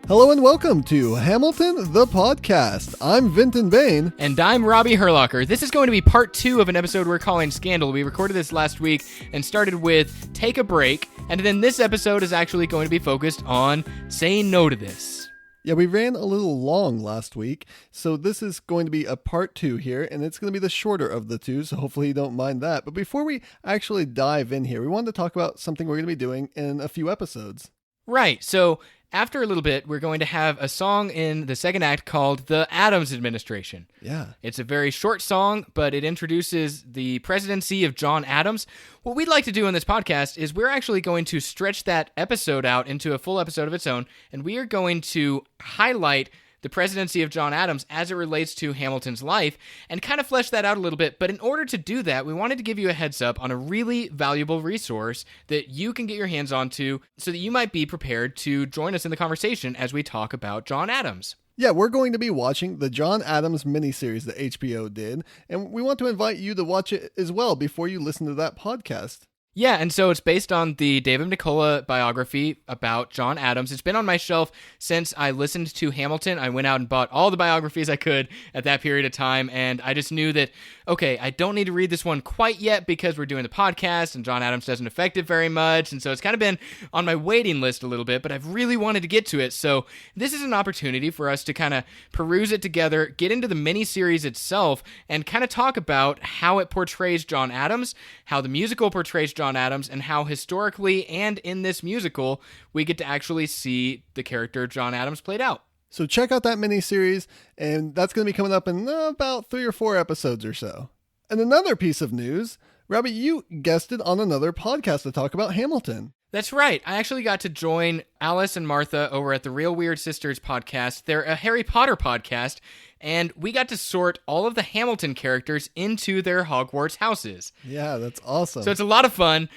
Hello and welcome to Hamilton, the podcast. I'm Vinton Bayne. And I'm Robbie Hurlocker. This is going to be part 2 of an episode we're calling Scandal. We recorded this last week and started with Take a Break, and then this episode is actually going to be focused on saying no to this. Yeah, we ran a little long last week, so this is going to be a part 2 here, and it's going to be the shorter of the two, so hopefully you don't mind that. But before we actually dive in here, we wanted to talk about something we're going to be doing in a few episodes. Right, so after a little bit, we're going to have a song in the second act called The Adams Administration. Yeah. It's a very short song, but it introduces the presidency of John Adams. What we'd like to do on this podcast is we're actually going to stretch that episode out into a full episode of its own, and we are going to highlight the presidency of John Adams as it relates to Hamilton's life and kind of flesh that out a little bit. But in order to do that, we wanted to give you a heads up on a really valuable resource that you can get your hands onto so that you might be prepared to join us in the conversation as we talk about John Adams. Yeah, we're going to be watching the John Adams miniseries that HBO did, and we want to invite you to watch it as well before you listen to that podcast. Yeah, and so it's based on the David Nicola biography about John Adams. It's been on my shelf since I listened to Hamilton. I went out and bought all the biographies I could at that period of time, and I just knew that, okay, I don't need to read this one quite yet because we're doing the podcast, and John Adams doesn't affect it very much, and so it's kind of been on my waiting list a little bit, but I've really wanted to get to it, so this is an opportunity for us to kind of peruse it together, get into the miniseries itself, and kind of talk about how it portrays John Adams, how the musical portrays John Adams, and how historically and in this musical we get to actually see the character John Adams played out. So check out that miniseries, and that's going to be coming up in about 3 or 4 episodes or so. And another piece of news, Robbie, you guested on another podcast to talk about Hamilton. That's right. I actually got to join Alice and Martha over at the Real Weird Sisters podcast. They're a Harry Potter podcast, and we got to sort all of the Hamilton characters into their Hogwarts houses. Yeah, that's awesome. So it's a lot of fun.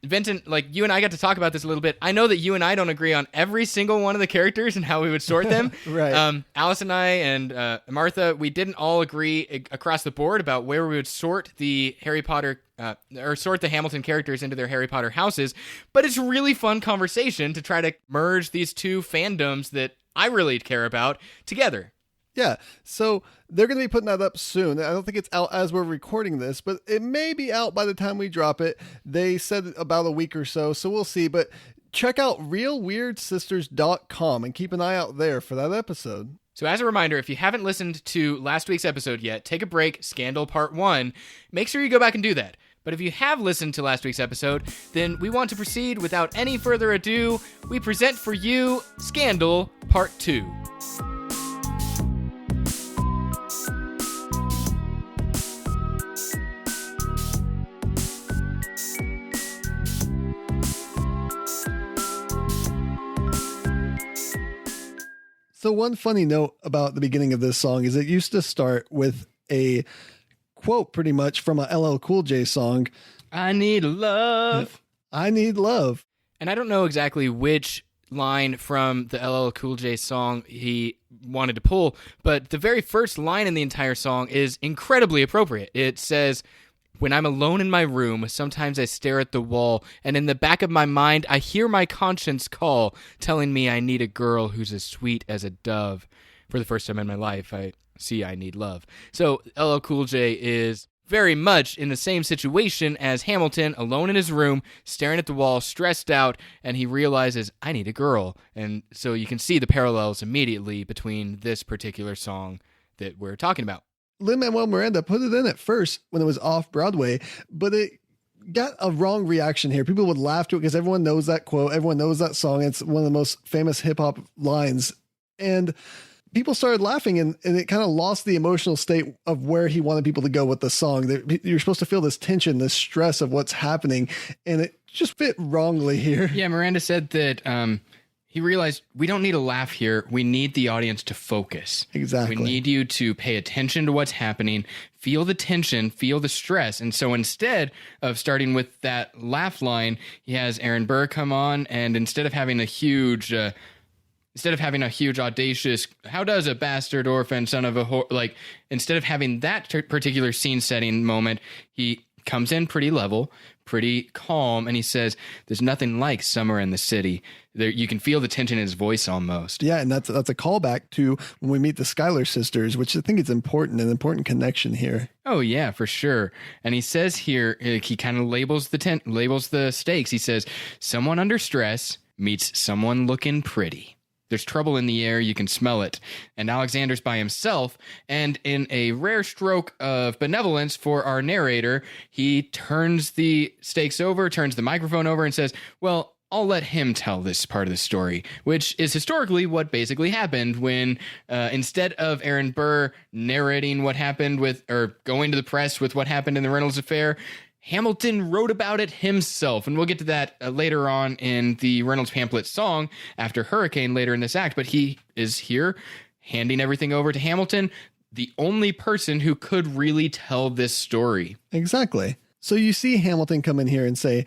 Vinton, you and I got to talk about this a little bit. I know that you and I don't agree on every single one of the characters and how we would sort them. Right. Alice and I and Martha, we didn't all agree across the board about where we would sort the Harry Potter or sort the Hamilton characters into their Harry Potter houses, but it's a really fun conversation to try to merge these two fandoms that I really care about together. Yeah, so they're going to be putting that up soon. I don't think it's out as we're recording this, but it may be out by the time we drop it. They said about a week or so we'll see. But check out realweirdSisters.com and keep an eye out there for that episode. So as a reminder, if you haven't listened to last week's episode yet, Take a Break, Scandal Part 1, make sure you go back and do that. But if you have listened to last week's episode, then we want to proceed without any further ado. We present for you Scandal Part 2. So one funny note about the beginning of this song is it used to start with a quote pretty much from a LL Cool J song. I need love. I need love. And I don't know exactly which line from the LL Cool J song he wanted to pull, but the very first line in the entire song is incredibly appropriate. It says, "When I'm alone in my room, sometimes I stare at the wall, and in the back of my mind, I hear my conscience call, telling me I need a girl who's as sweet as a dove. For the first time in my life, I see I need love." So LL Cool J is very much in the same situation as Hamilton, alone in his room, staring at the wall, stressed out, and he realizes, I need a girl. And so you can see the parallels immediately between this particular song that we're talking about. Lin-Manuel Miranda put it in at first when it was off Broadway, but it got a wrong reaction here. People would laugh to it because everyone knows that quote. Everyone knows that song. It's one of the most famous hip hop lines. And people started laughing and it kind of lost the emotional state of where he wanted people to go with the song. You're supposed to feel this tension, this stress of what's happening. And it just fit wrongly here. Yeah. Miranda said that, he realized we don't need a laugh here. We need the audience to focus. Exactly. We need you to pay attention to what's happening, feel the tension, feel the stress. And so instead of starting with that laugh line, he has Aaron Burr come on, and instead of having a huge audacious, how does a bastard orphan son of a whore, instead of having that particular scene setting moment, he comes in pretty level, pretty calm, and he says, "There's nothing like summer in the city." There, you can feel the tension in his voice almost. Yeah, and that's a callback to when we meet the Schuyler sisters, which I think is important, an important connection here. Oh yeah, for sure. And he says here, he kind of labels the stakes. He says, "Someone under stress meets someone looking pretty. There's trouble in the air, you can smell it." And Alexander's by himself, and in a rare stroke of benevolence for our narrator, he turns the stakes over, turns the microphone over, and says, "Well, I'll let him tell this part of the story," which is historically what basically happened when instead of Aaron Burr narrating what happened or going to the press with what happened in the Reynolds affair, Hamilton wrote about it himself. And we'll get to that later on in the Reynolds pamphlet song after Hurricane later in this act. But he is here handing everything over to Hamilton, the only person who could really tell this story. Exactly. So you see Hamilton come in here and say,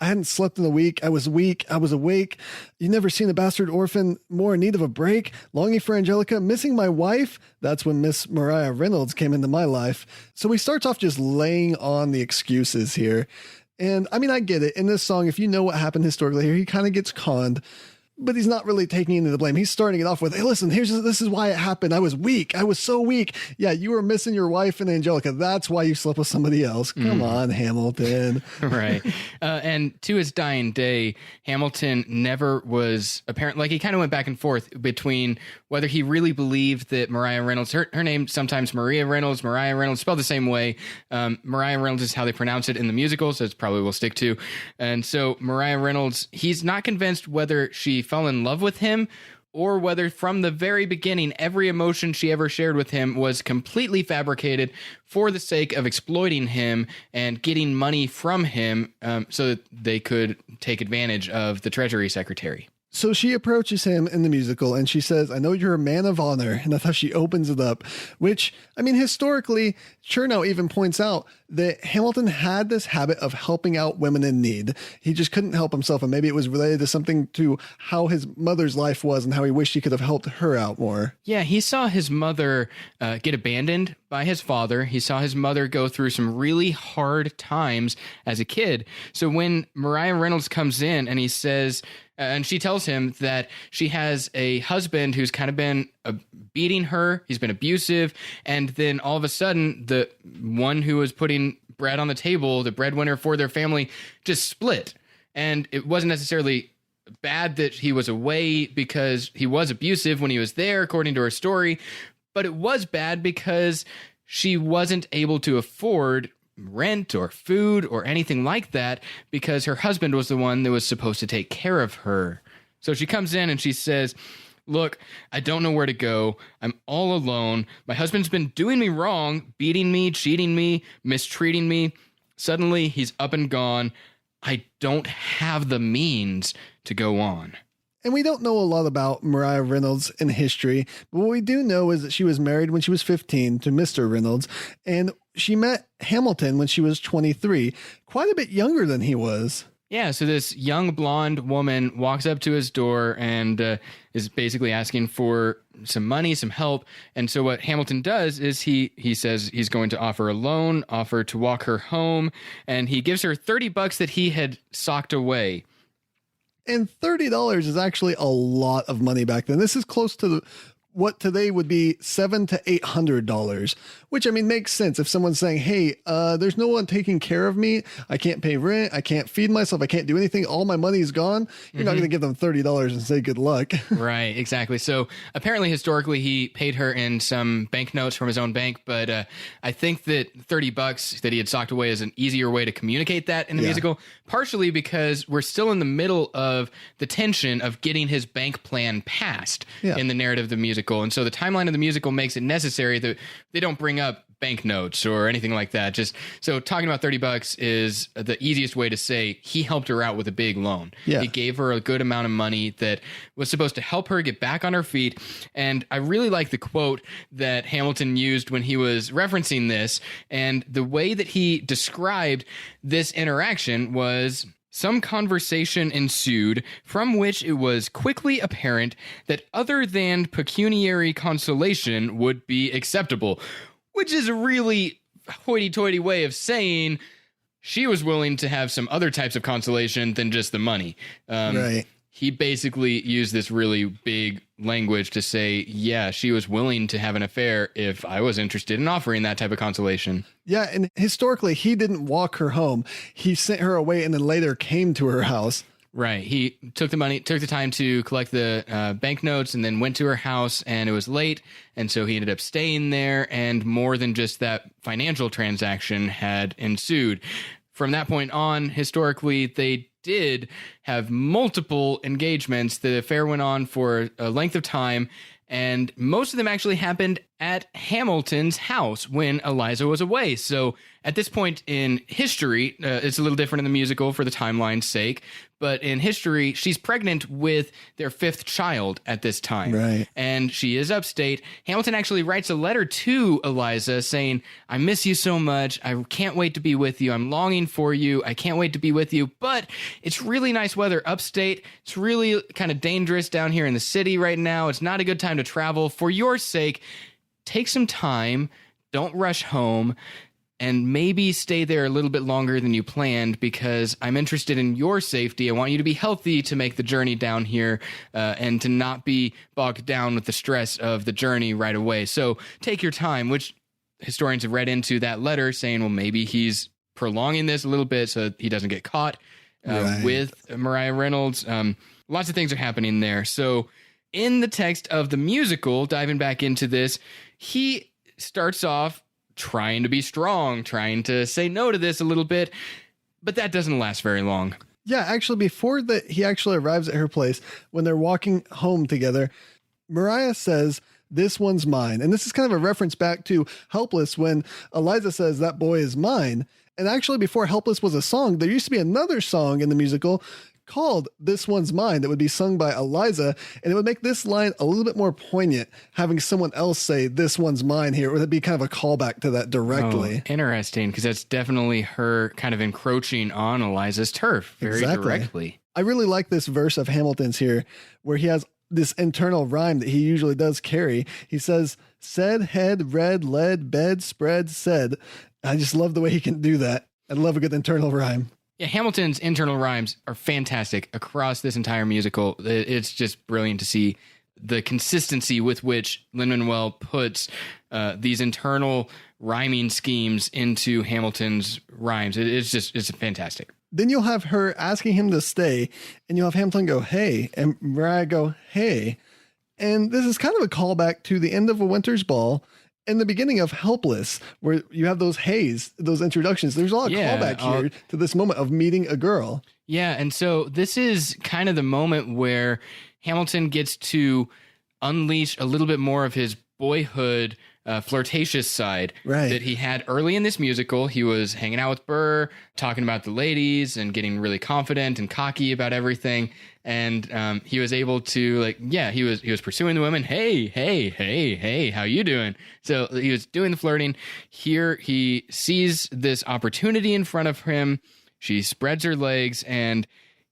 "I hadn't slept in a week. I was weak. I was awake. You never seen a bastard orphan more in need of a break. Longing for Angelica. Missing my wife." That's when Miss Mariah Reynolds came into my life. So he starts off just laying on the excuses here. And I mean, I get it. In this song, if you know what happened historically here, he kind of gets conned. But he's not really taking any of the blame. He's starting it off with, "Hey, listen, this is why it happened. I was weak. I was so weak. Yeah, you were missing your wife and Angelica. That's why you slept with somebody else. Come on, Hamilton." Right. And to his dying day, Hamilton never was apparent. Like, he kind of went back and forth between whether he really believed that Mariah Reynolds, her name sometimes Mariah Reynolds, spelled the same way. Mariah Reynolds is how they pronounce it in the musical, so it's probably we'll stick to. And so Mariah Reynolds, he's not convinced whether she fell in love with him or whether from the very beginning every emotion she ever shared with him was completely fabricated for the sake of exploiting him and getting money from him so that they could take advantage of the Treasury Secretary. So she approaches him in the musical and she says, "I know you're a man of honor." And that's how she opens it up, which, I mean, historically, Chernow even points out that Hamilton had this habit of helping out women in need. He just couldn't help himself. And maybe it was related to something to how his mother's life was and how he wished he could have helped her out more. Yeah, he saw his mother get abandoned by his father. He saw his mother go through some really hard times as a kid. So when Mariah Reynolds comes in and he says, and she tells him that she has a husband who's kind of been beating her. He's been abusive. And then all of a sudden, the one who was putting bread on the table, the breadwinner for their family, just split. And it wasn't necessarily bad that he was away because he was abusive when he was there, according to her story. But it was bad because she wasn't able to afford rent or food or anything like that because her husband was the one that was supposed to take care of her. So she comes in and she says, "Look, I don't know where to go. I'm all alone. My husband's been doing me wrong, beating me, cheating me, mistreating me. Suddenly he's up and gone. I don't have the means to go on." And we don't know a lot about Mariah Reynolds in history, but what we do know is that she was married when she was 15 to Mr. Reynolds, and she met Hamilton when she was 23, quite a bit younger than he was. Yeah, so this young blonde woman walks up to his door and is basically asking for some money, some help. And so what Hamilton does is he says he's going to offer a loan, offer to walk her home, and he gives her $30 that he had socked away. And $30 is actually a lot of money back then. This is close to what today would be $700 to $800, which, I mean, makes sense. If someone's saying, "Hey, there's no one taking care of me. I can't pay rent. I can't feed myself. I can't do anything. All my money's gone." You're not going to give them $30 and say good luck. Right, exactly. So apparently, historically, he paid her in some banknotes from his own bank. But I think that $30 that he had socked away is an easier way to communicate that in the musical, partially because we're still in the middle of the tension of getting his bank plan passed in the narrative of the musical. And so the timeline of the musical makes it necessary that they don't bring up banknotes or anything like that. Just so talking about $30 is the easiest way to say he helped her out with a big loan. Yeah. He gave her a good amount of money that was supposed to help her get back on her feet. And I really like the quote that Hamilton used when he was referencing this. And the way that he described this interaction was, "Some conversation ensued from which it was quickly apparent that other than pecuniary consolation would be acceptable," which is a really hoity-toity way of saying she was willing to have some other types of consolation than just the money. Right. He basically used this really big language to say, yeah, she was willing to have an affair if I was interested in offering that type of consolation. Yeah, and historically, he didn't walk her home. He sent her away and then later came to her house. Right. He took the money, took the time to collect the banknotes, and then went to her house, and it was late. And so he ended up staying there, and more than just that financial transaction had ensued. From that point on, historically, they did have multiple engagements. The affair went on for a length of time, and most of them actually happened at Hamilton's house when Eliza was away. So at this point in history, it's a little different in the musical for the timeline's sake, but in history, she's pregnant with their 5th child at this time. Right. And she is upstate. Hamilton actually writes a letter to Eliza saying, I miss you so much. I can't wait to be with you. I'm longing for you. I can't wait to be with you. But it's really nice weather upstate. It's really kind of dangerous down here in the city right now. It's not a good time to travel. For your sake, take some time. Don't rush home. And maybe stay there a little bit longer than you planned because I'm interested in your safety. I want you to be healthy to make the journey down here and to not be bogged down with the stress of the journey right away. So take your time, which historians have read into that letter saying, well, maybe he's prolonging this a little bit so he doesn't get caught with Mariah Reynolds. Lots of things are happening there. So in the text of the musical, diving back into this, he starts off trying to be strong, trying to say no to this a little bit, but that doesn't last very long. Yeah, actually, before that, he actually arrives at her place when they're walking home together. Mariah says, "This one's mine." And this is kind of a reference back to Helpless when Eliza says, "That boy is mine." And actually, before Helpless was a song, there used to be another song in the musical called "This One's Mine" that would be sung by Eliza, and it would make this line a little bit more poignant, having someone else say "this one's mine" here. It would be kind of a callback to that directly. Oh, interesting, because that's definitely her kind of encroaching on Eliza's turf very directly. I really like this verse of Hamilton's here, where he has this internal rhyme that he usually does carry. He says, "Said, head, read, led, bed, spread, said." I just love the way he can do that. I love a good internal rhyme. Yeah, Hamilton's internal rhymes are fantastic across this entire musical. It's just brilliant to see the consistency with which Lin-Manuel puts these internal rhyming schemes into Hamilton's rhymes. It's fantastic. Then you'll have her asking him to stay, and you'll have Hamilton go, "Hey," and Mariah go, "Hey." And this is kind of a callback to the end of A Winter's Ball and the beginning of Helpless, where you have those hays, those introductions. There's a lot of callback here to this moment of meeting a girl. Yeah, and so this is kind of the moment where Hamilton gets to unleash a little bit more of his boyhood flirtatious side that he had early in this musical. He was hanging out with Burr, talking about the ladies and getting really confident and cocky about everything. And he was able to he was pursuing the women. Hey, how you doing? So he was doing the flirting. Here he sees this opportunity in front of him. She spreads her legs and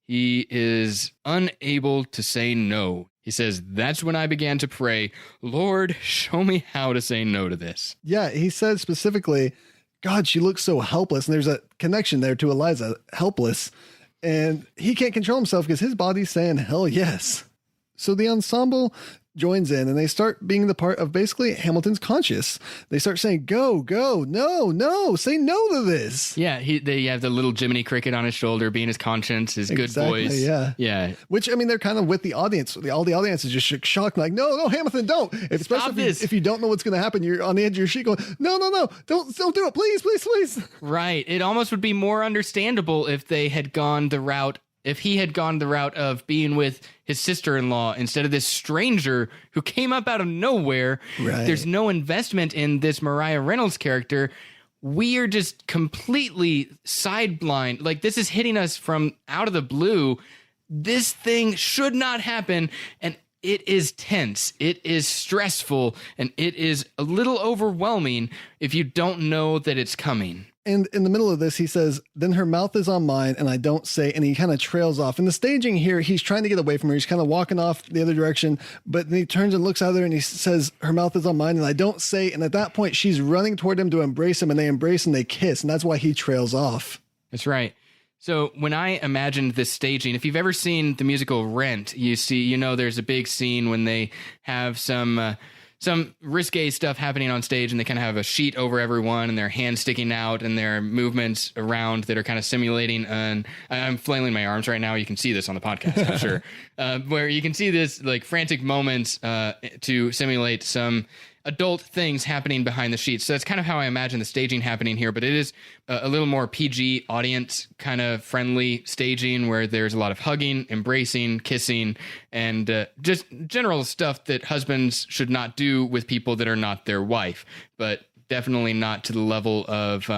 he is unable to say no. He says, "That's when I began to pray, Lord, show me how to say no to this." Yeah, he said specifically, "God, she looks so helpless." And there's a connection there to Eliza, helpless. And he can't control himself because his body's saying, hell yes. So the ensemble joins in and they start being the part of basically Hamilton's conscience. They start saying, go, no, say no to this. Yeah, they have the little Jiminy Cricket on his shoulder being his conscience, his good voice. Yeah. Which, I mean, they're kind of with the audience. All the audience is just shocked, like, no, Hamilton, don't. Especially if you don't know what's going to happen, you're on the edge of your seat going, no, don't do it, please. Right. It almost would be more understandable if they had gone the route if he had gone the route of being with his sister-in-law instead of this stranger who came up out of nowhere. Right. There's no investment in this Mariah Reynolds character. We are just completely sideblind. Like, this is hitting us from out of the blue. This thing should not happen, and it is tense, it is stressful, and it is a little overwhelming if you don't know that it's coming. And in the middle of this, he says, "Then her mouth is on mine, and I don't say," and he kind of trails off. In the staging here, he's trying to get away from her. He's kind of walking off the other direction, but then he turns and looks at her and he says, "Her mouth is on mine, and I don't say." And at that point, she's running toward him to embrace him, and they embrace and they kiss, and that's why he trails off. That's right. So when I imagined this staging, if you've ever seen the musical Rent, there's a big scene when they have some risque stuff happening on stage, and they kind of have a sheet over everyone and their hands sticking out and their movements around that are kind of simulating. And I'm flailing my arms right now. You can see this on the podcast, I'm sure, where you can see this like frantic moments to simulate some adult things happening behind the sheets. So that's kind of how I imagine the staging happening here, but it is a little more PG audience kind of friendly staging where there's a lot of hugging, embracing, kissing, and just general stuff that husbands should not do with people that are not their wife, but definitely not to the level of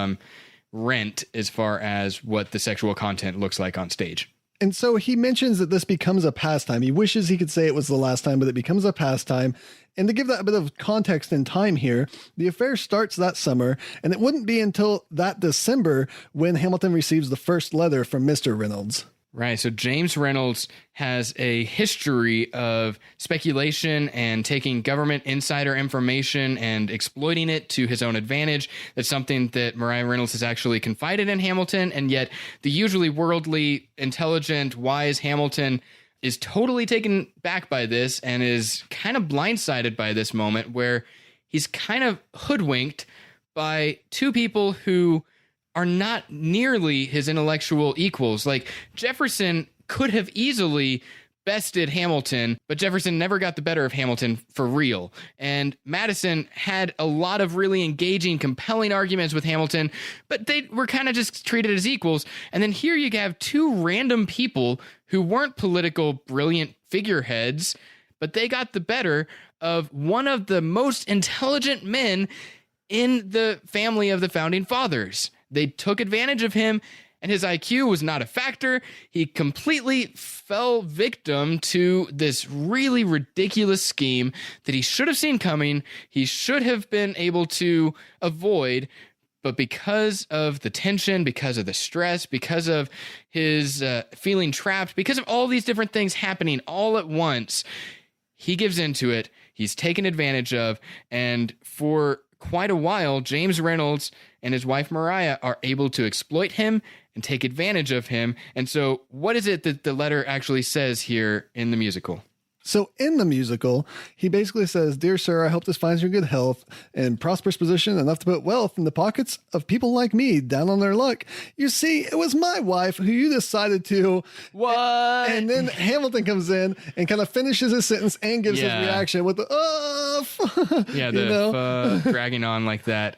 Rent as far as what the sexual content looks like on stage. And so he mentions that this becomes a pastime. He wishes he could say it was the last time, but it becomes a pastime. And to give that a bit of context and time here, the affair starts that summer, and it wouldn't be until that December when Hamilton receives the first letter from Mr. Reynolds. Right. So James Reynolds has a history of speculation and taking government insider information and exploiting it to his own advantage. That's something that Mariah Reynolds has actually confided in Hamilton. And yet the usually worldly, intelligent, wise Hamilton is totally taken back by this and is kind of blindsided by this moment where he's kind of hoodwinked by two people who are not nearly his intellectual equals. Like Jefferson could have easily bested Hamilton, but Jefferson never got the better of Hamilton for real. And Madison had a lot of really engaging, compelling arguments with Hamilton, but they were kind of just treated as equals. And then here you have two random people who weren't political, brilliant figureheads, but they got the better of one of the most intelligent men in the family of the founding fathers. They took advantage of him, and his IQ was not a factor. He completely fell victim to this really ridiculous scheme that he should have seen coming. He should have been able to avoid, but because of the tension, because of the stress, because of his feeling trapped, because of all these different things happening all at once, he gives into it. He's taken advantage of, and for quite a while, James Reynolds and his wife Mariah are able to exploit him and take advantage of him. And so what is it that the letter actually says here in the musical? So in the musical, he basically says, "Dear sir, I hope this finds you in good health and prosperous position, enough to put wealth in the pockets of people like me down on their luck. You see, it was my wife who you decided to..." What? And then Hamilton comes in and kind of finishes his sentence and gives his reaction with the, dragging on like that.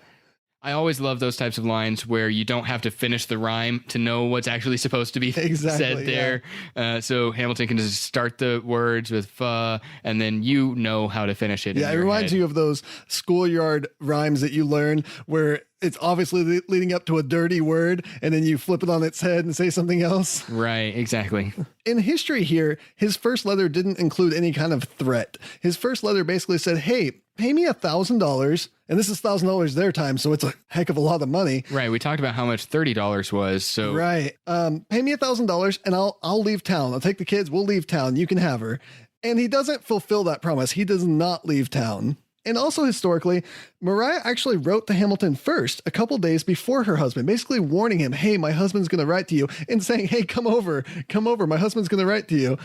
I always love those types of lines where you don't have to finish the rhyme to know what's actually supposed to be said there. Yeah. So Hamilton can just start the words with "fa," and then you know how to finish it. Yeah, it reminds you of those schoolyard rhymes that you learn where it's obviously leading up to a dirty word, and then you flip it on its head and say something else. Right, exactly. In history here, his first letter didn't include any kind of threat. His first letter basically said, "Hey, pay me $1,000. And this is $1,000 their time, so it's a heck of a lot of money." Right. We talked about how much $30 was. So right. Pay me $1,000 and I'll leave town. I'll take the kids. We'll leave town. You can have her. And he doesn't fulfill that promise. He does not leave town. And also historically, Mariah actually wrote to Hamilton first, a couple days before her husband, basically warning him, "Hey, my husband's going to write to you," and saying, "Hey, come over, my husband's going to write to you."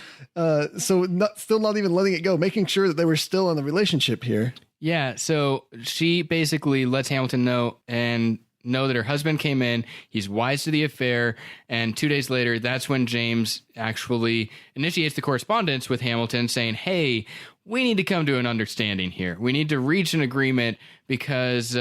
So still not even letting it go, making sure that they were still in the relationship here. Yeah, so she basically lets Hamilton know that her husband came in, he's wise to the affair, and 2 days later, that's when James actually initiates the correspondence with Hamilton saying, "Hey, we need to come to an understanding here. We need to reach an agreement because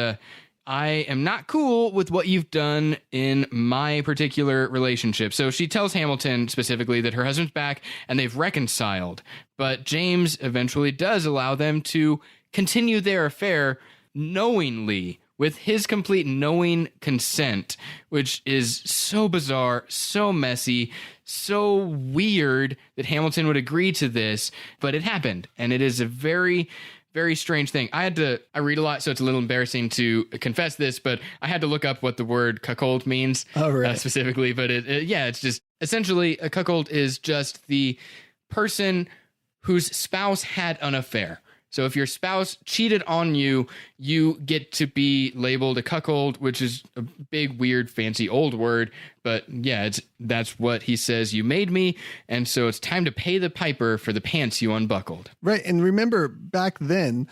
I am not cool with what you've done in my particular relationship." So she tells Hamilton specifically that her husband's back and they've reconciled, but James eventually does allow them to continue their affair knowingly, with his complete knowing consent, which is so bizarre, so messy, so weird that Hamilton would agree to this, but it happened. And it is a very, very strange thing. I read a lot, so it's a little embarrassing to confess this, but I had to look up what the word cuckold means specifically. But it's just essentially a cuckold is just the person whose spouse had an affair. So if your spouse cheated on you, you get to be labeled a cuckold, which is a big, weird, fancy old word. But yeah, that's what he says. You made me. And so it's time to pay the piper for the pants you unbuckled. Right. And remember back then,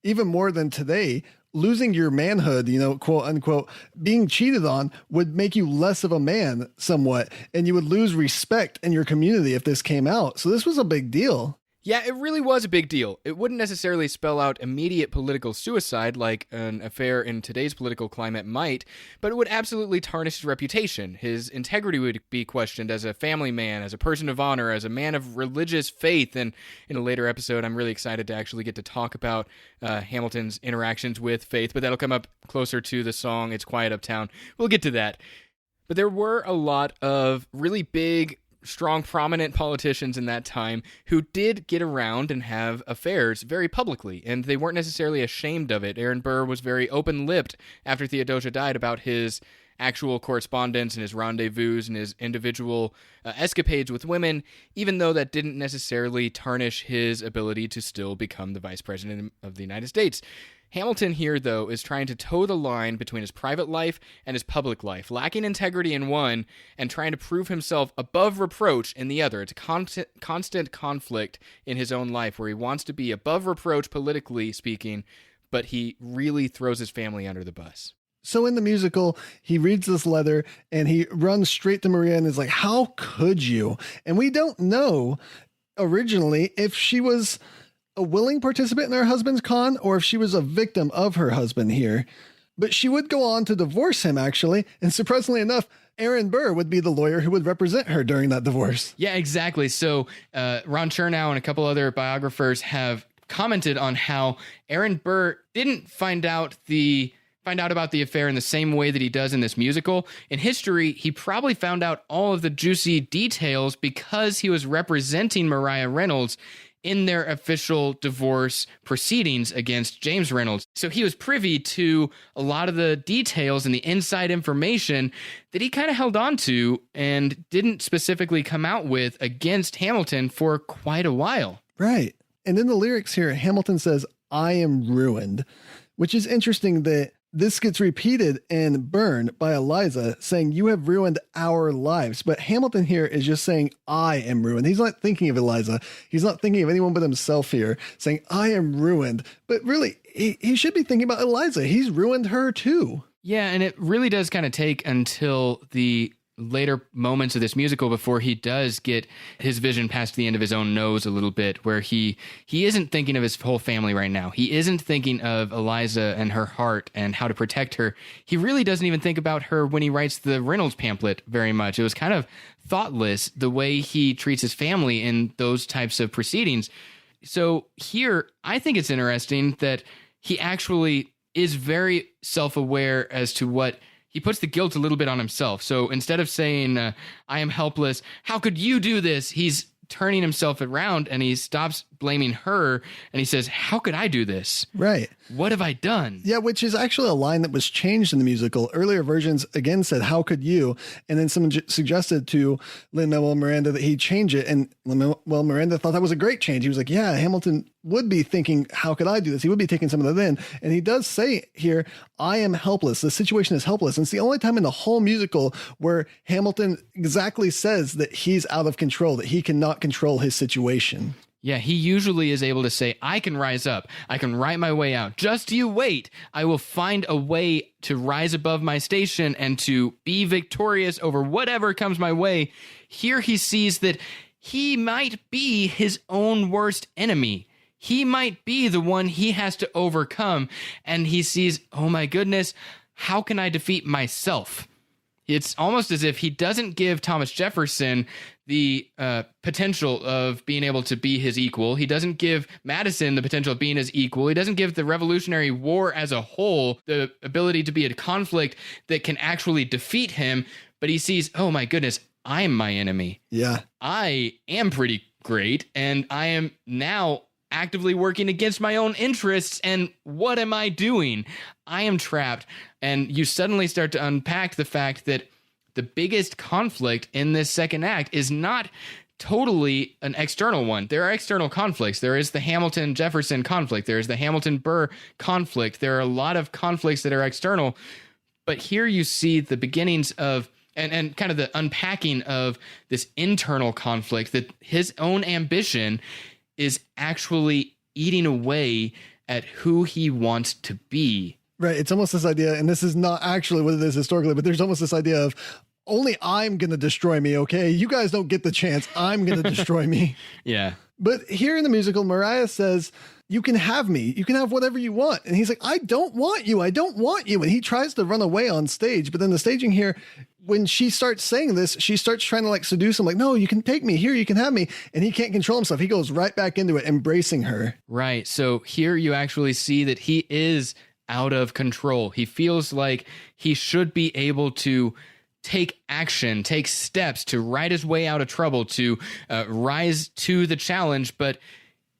even more than today, losing your manhood, quote unquote, being cheated on would make you less of a man somewhat. And you would lose respect in your community if this came out. So this was a big deal. Yeah, it really was a big deal. It wouldn't necessarily spell out immediate political suicide like an affair in today's political climate might, but it would absolutely tarnish his reputation. His integrity would be questioned as a family man, as a person of honor, as a man of religious faith. And in a later episode, I'm really excited to actually get to talk about Hamilton's interactions with faith, but that'll come up closer to the song It's Quiet Uptown. We'll get to that. But there were a lot of really big, strong, prominent politicians in that time who did get around and have affairs very publicly, and they weren't necessarily ashamed of it. Aaron Burr was very open-lipped after Theodosia died about his actual correspondence and his rendezvous and his individual escapades with women, even though that didn't necessarily tarnish his ability to still become the vice president of the United States. Hamilton here, though, is trying to toe the line between his private life and his public life, lacking integrity in one and trying to prove himself above reproach in the other. It's a constant conflict in his own life where he wants to be above reproach politically speaking, but he really throws his family under the bus. So in the musical, he reads this letter and he runs straight to Maria and is like, how could you? And we don't know originally if she was a willing participant in her husband's con or if she was a victim of her husband here. But she would go on to divorce him, actually. And surprisingly enough, Aaron Burr would be the lawyer who would represent her during that divorce. Yeah, exactly. So Ron Chernow and a couple other biographers have commented on how Aaron Burr didn't find out about the affair in the same way that he does in this musical. In history, he probably found out all of the juicy details because he was representing Mariah Reynolds in their official divorce proceedings against James Reynolds. So he was privy to a lot of the details and the inside information that he kind of held on to and didn't specifically come out with against Hamilton for quite a while. Right. And in the lyrics here, Hamilton says, I am ruined, which is interesting that this gets repeated in Burn by Eliza saying, you have ruined our lives. But Hamilton here is just saying, I am ruined. He's not thinking of Eliza. He's not thinking of anyone but himself here, saying, I am ruined. But really, he should be thinking about Eliza. He's ruined her too. Yeah, and it really does kind of take until the later moments of this musical before he does get his vision past the end of his own nose a little bit, where he isn't thinking of his whole family right now. He isn't thinking of Eliza and her heart and how to protect her. He really doesn't even think about her when he writes the Reynolds pamphlet very much. It was kind of thoughtless the way he treats his family in those types of proceedings. So here, I think it's interesting that he actually is very self-aware as to what he puts the guilt a little bit on himself. So instead of saying, I am helpless, how could you do this? He's turning himself around and he stops blaming her and he says, how could I do this? Right. What have I done? Yeah, which is actually a line that was changed in the musical. Earlier versions again said, how could you? And then someone suggested to Lin-Manuel Miranda that he change it. And Lin-Manuel Miranda thought that was a great change. He was like, yeah, Hamilton would be thinking, how could I do this? He would be taking some of that in. And he does say here, I am helpless. The situation is helpless. And it's the only time in the whole musical where Hamilton exactly says that he's out of control, that he cannot control his situation. Yeah, he usually is able to say, I can rise up. I can write my way out. Just you wait. I will find a way to rise above my station and to be victorious over whatever comes my way. Here he sees that he might be his own worst enemy. He might be the one he has to overcome. And he sees, oh my goodness, how can I defeat myself? It's almost as if he doesn't give Thomas Jefferson the potential of being able to be his equal. He doesn't give Madison the potential of being his equal. He doesn't give the Revolutionary War as a whole the ability to be a conflict that can actually defeat him. But he sees, oh my goodness, I am my enemy. Yeah. I am pretty great, and I am now actively working against my own interests, and what am I doing? I am trapped. And you suddenly start to unpack the fact that the biggest conflict in this second act is not totally an external one. There are external conflicts. There is the Hamilton-Jefferson conflict. There is the Hamilton-Burr conflict. There are a lot of conflicts that are external. But here you see the beginnings of, and kind of the unpacking of this internal conflict, that his own ambition is actually eating away at who he wants to be. Right. It's almost this idea, and this is not actually what it is historically, but there's almost this idea of only I'm going to destroy me, okay? You guys don't get the chance. I'm going to destroy me. Yeah. But here in the musical, Mariah says, you can have me. You can have whatever you want. And he's like, I don't want you. I don't want you. And he tries to run away on stage. But then the staging here, when she starts saying this, she starts trying to like seduce him. Like, no, you can take me here. You can have me. And he can't control himself. He goes right back into it, embracing her. Right. So here you actually see that he is out of control. He feels like he should be able to take action, take steps to ride his way out of trouble, to rise to the challenge, but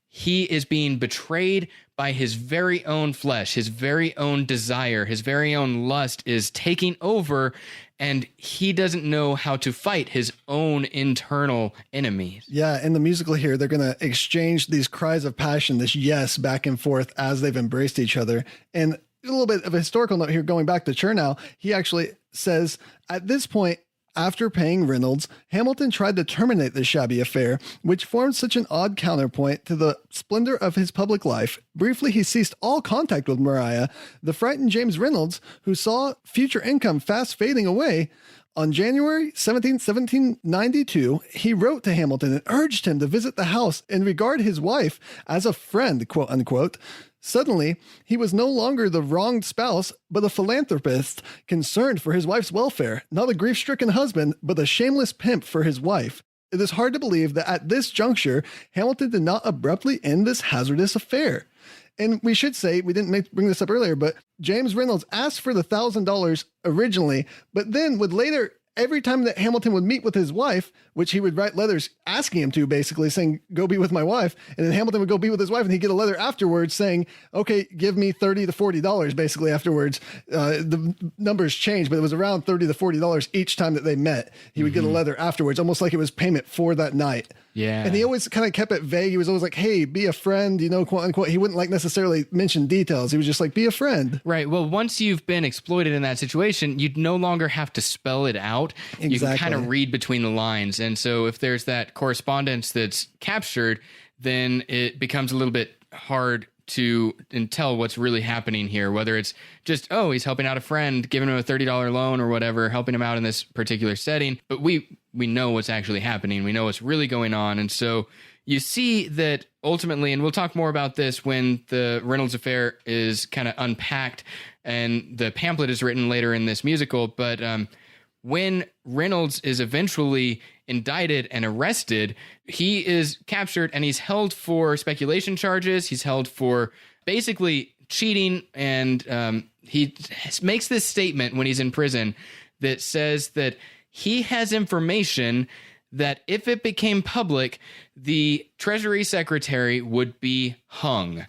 he is being betrayed by his very own flesh, his very own desire, his very own lust is taking over, and he doesn't know how to fight his own internal enemies. Yeah, in the musical here, they're going to exchange these cries of passion, this yes back and forth as they've embraced each other. And a little bit of a historical note here, going back to Chernow, he actually says, at this point, after paying Reynolds, Hamilton tried to terminate the shabby affair, which formed such an odd counterpoint to the splendor of his public life. Briefly, he ceased all contact with Mariah. The frightened James Reynolds, who saw future income fast fading away, on January 17, 1792, he wrote to Hamilton and urged him to visit the house and regard his wife as a friend, quote unquote. Suddenly, he was no longer the wronged spouse, but a philanthropist concerned for his wife's welfare, not a grief-stricken husband, but a shameless pimp for his wife. It is hard to believe that at this juncture, Hamilton did not abruptly end this hazardous affair. And we should say, we didn't bring this up earlier, but James Reynolds asked for the $1,000 originally, but then would later, every time that Hamilton would meet with his wife, which he would write letters asking him to, basically saying, go be with my wife. And then Hamilton would go be with his wife and he'd get a letter afterwards saying, okay, give me $30 to $40 basically afterwards. The numbers changed, but it was around $30 to $40 each time that they met. He would get a letter afterwards, almost like it was payment for that night. Yeah. And he always kind of kept it vague. He was always like, hey, be a friend, you know, quote unquote. He wouldn't like necessarily mention details. He was just like, be a friend. Right. Well, once you've been exploited in that situation, you'd no longer have to spell it out. Exactly. You can kind of read between the lines. And so if there's that correspondence that's captured, then it becomes a little bit hard to tell what's really happening here, whether it's just, oh, he's helping out a friend, giving him a $30 loan or whatever, helping him out in this particular setting. But we know what's actually happening. We know what's really going on. And so you see that ultimately, and we'll talk more about this when the Reynolds affair is kind of unpacked and the pamphlet is written later in this musical, but when Reynolds is eventually indicted and arrested, he is captured and he's held for speculation charges. He's held for basically cheating. And he makes this statement when he's in prison that says that he has information that if it became public, the Treasury Secretary would be hung.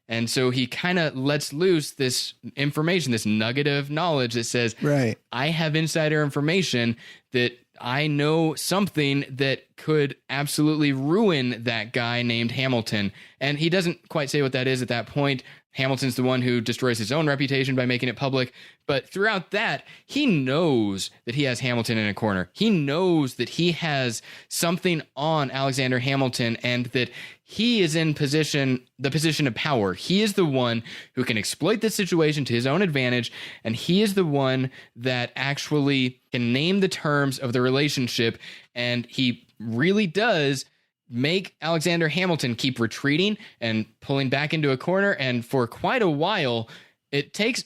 And so he kind of lets loose this information, this nugget of knowledge that says, right, I have insider information that I know something that could absolutely ruin that guy named Hamilton. And he doesn't quite say what that is at that point. Hamilton's the one who destroys his own reputation by making it public. But throughout that, he knows that he has Hamilton in a corner. He knows that he has something on Alexander Hamilton and that he is in the position of power. He is the one who can exploit this situation to his own advantage. And he is the one that actually can name the terms of the relationship. And he really does make Alexander Hamilton keep retreating and pulling back into a corner. And for quite a while, it takes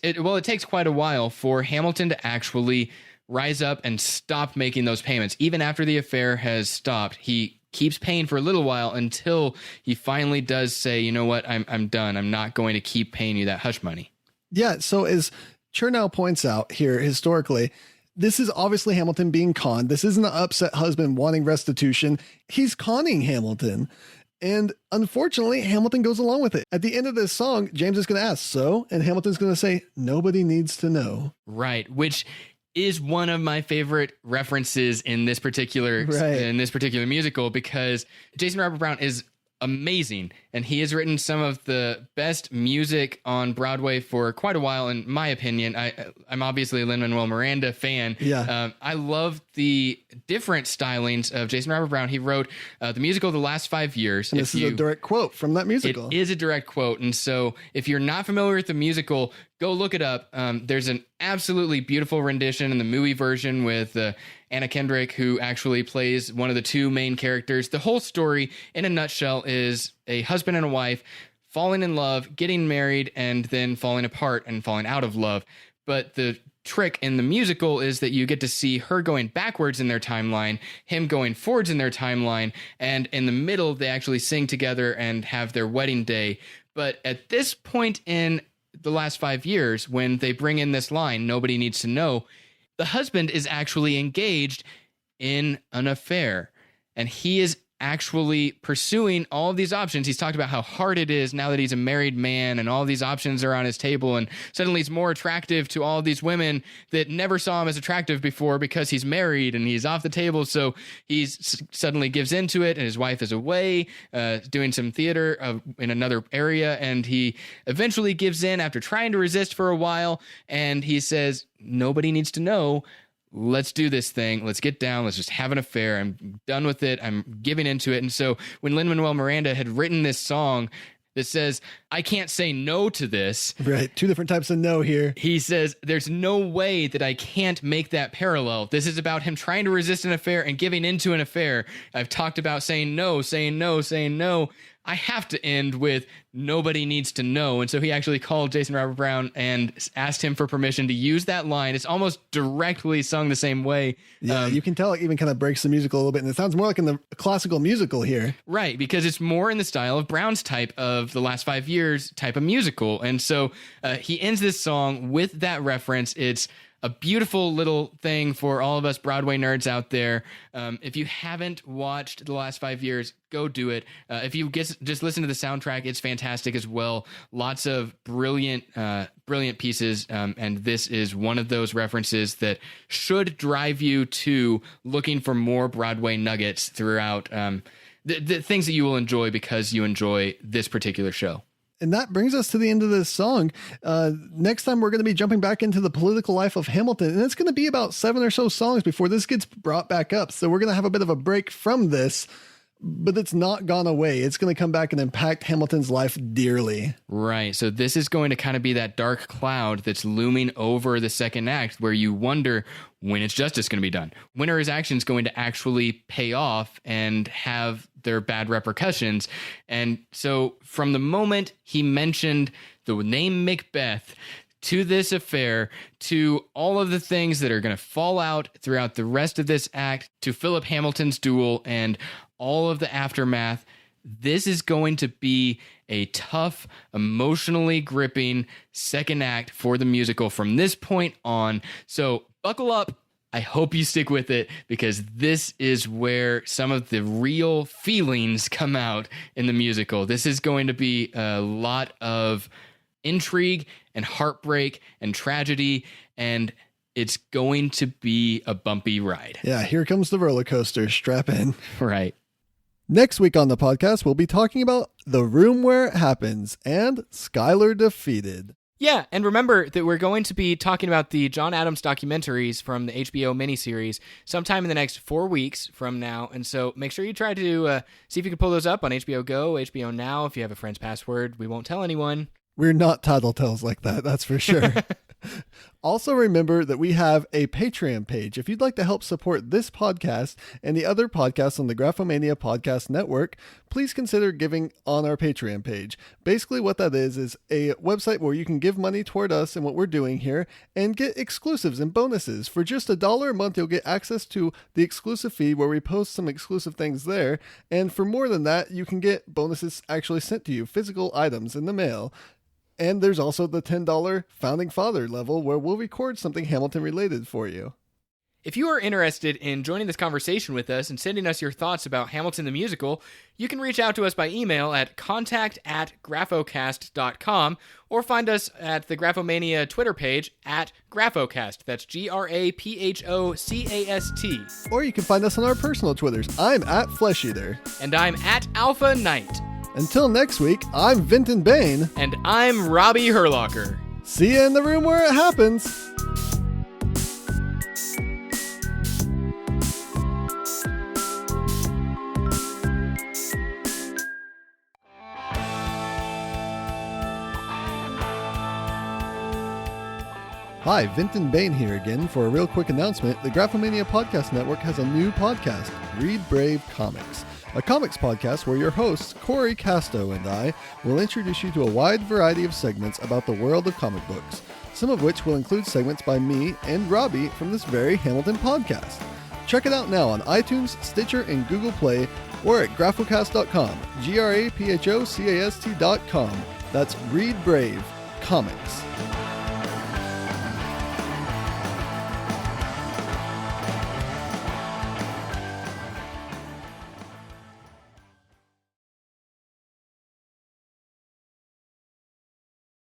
quite a while for Hamilton to actually rise up and stop making those payments. Even after the affair has stopped, he keeps paying for a little while until he finally does say, you know what, I'm done. I'm not going to keep paying you that hush money. Yeah. So as Chernow points out here, historically, this is obviously Hamilton being conned. This isn't an upset husband wanting restitution. He's conning Hamilton. And unfortunately, Hamilton goes along with it. At the end of this song, James is going to ask, so? And Hamilton's going to say, nobody needs to know. Right. Which is one of my favorite references in this particular musical, because Jason Robert Brown is amazing, and he has written some of the best music on Broadway for quite a while, in my opinion. I'm obviously a Lin-Manuel Miranda fan. Yeah. I love the different stylings of Jason Robert Brown. He wrote the musical The Last 5 Years. And this is a direct quote from that musical. It is a direct quote, and so if you're not familiar with the musical, go look it up. There's an absolutely beautiful rendition in the movie version with Anna Kendrick, who actually plays one of the two main characters. The whole story, in a nutshell, is a husband and a wife falling in love, getting married, and then falling apart and falling out of love. But the trick in the musical is that you get to see her going backwards in their timeline, him going forwards in their timeline, and in the middle, they actually sing together and have their wedding day. But at this point in The Last 5 Years, when they bring in this line, nobody needs to know, the husband is actually engaged in an affair, and he is actually pursuing all of these options. He's talked about how hard it is now that he's a married man, and all these options are on his table, and suddenly he's more attractive to all these women that never saw him as attractive before because he's married and he's off the table. So he suddenly gives into it, and his wife is away doing some theater in another area, and he eventually gives in after trying to resist for a while, and he says, nobody needs to know. Let's do this thing. Let's get down. Let's just have an affair. I'm done with it. I'm giving into it. And so when Lin-Manuel Miranda had written this song that says, I can't say no to this. Right. Two different types of no here. He says, there's no way that I can't make that parallel. This is about him trying to resist an affair and giving into an affair. I've talked about saying no, saying no, saying no. I have to end with nobody needs to know. And so he actually called Jason Robert Brown and asked him for permission to use that line. It's almost directly sung the same way. Yeah, you can tell it even kind of breaks the musical a little bit. And it sounds more like in the classical musical here. Right, because it's more in the style of Brown's type of The Last 5 Years type of musical. And so he ends this song with that reference. It's a beautiful little thing for all of us Broadway nerds out there. If you haven't watched The Last 5 Years, go do it. If you just listen to the soundtrack, it's fantastic as well. Lots of brilliant pieces, and this is one of those references that should drive you to looking for more Broadway nuggets throughout the things that you will enjoy because you enjoy this particular show. And that brings us to the end of this song. Next time, we're going to be jumping back into the political life of Hamilton, and it's going to be about 7 or so songs before this gets brought back up. So we're going to have a bit of a break from this, but it's not gone away. It's going to come back and impact Hamilton's life dearly. Right. So this is going to kind of be that dark cloud that's looming over the second act, where you wonder, when is justice going to be done? When are his actions going to actually pay off and have their bad repercussions? And so from the moment he mentioned the name Macbeth to this affair, to all of the things that are going to fall out throughout the rest of this act, to Philip Hamilton's duel and all of the aftermath, this is going to be a tough, emotionally gripping second act for the musical from this point on. So buckle up. I hope you stick with it, because this is where some of the real feelings come out in the musical. This is going to be a lot of intrigue and heartbreak and tragedy, and it's going to be a bumpy ride. Yeah, here comes the roller coaster. Strap in. Right. Next week on the podcast, we'll be talking about The Room Where It Happens and Skylar Defeated. Yeah, and remember that we're going to be talking about the John Adams documentaries from the HBO miniseries sometime in the next 4 weeks from now. And so make sure you try to see if you can pull those up on HBO Go, HBO Now. If you have a friend's password, we won't tell anyone. We're not tattletales like that, that's for sure. Also remember that we have a Patreon page. If you'd like to help support this podcast and the other podcasts on the Graphomania Podcast Network, please consider giving on our Patreon page. Basically what that is a website where you can give money toward us and what we're doing here and get exclusives and bonuses. For just $1 a month, you'll get access to the exclusive feed where we post some exclusive things there. And for more than that, you can get bonuses actually sent to you, physical items in the mail. And there's also the $10 Founding Father level where we'll record something Hamilton related for you. If you are interested in joining this conversation with us and sending us your thoughts about Hamilton the Musical, you can reach out to us by email at contact@graphocast.com or find us at the Graphomania Twitter page at Graphocast. That's GRAPHOCAST. Or you can find us on our personal Twitters. I'm at Flesh Eater. And I'm at Alpha Knight. Until next week, I'm Vinton Bayne. And I'm Robbie Hurlocker. See you in the room where it happens. Hi, Vinton Bayne here again for a real quick announcement. The Graphomania Podcast Network has a new podcast, Read Brave Comics, a comics podcast where your hosts, Corey Casto and I, will introduce you to a wide variety of segments about the world of comic books, some of which will include segments by me and Robbie from this very Hamilton podcast. Check it out now on iTunes, Stitcher, and Google Play, or at graphocast.com, GRAPHOCAST.com. That's Read Brave Comics.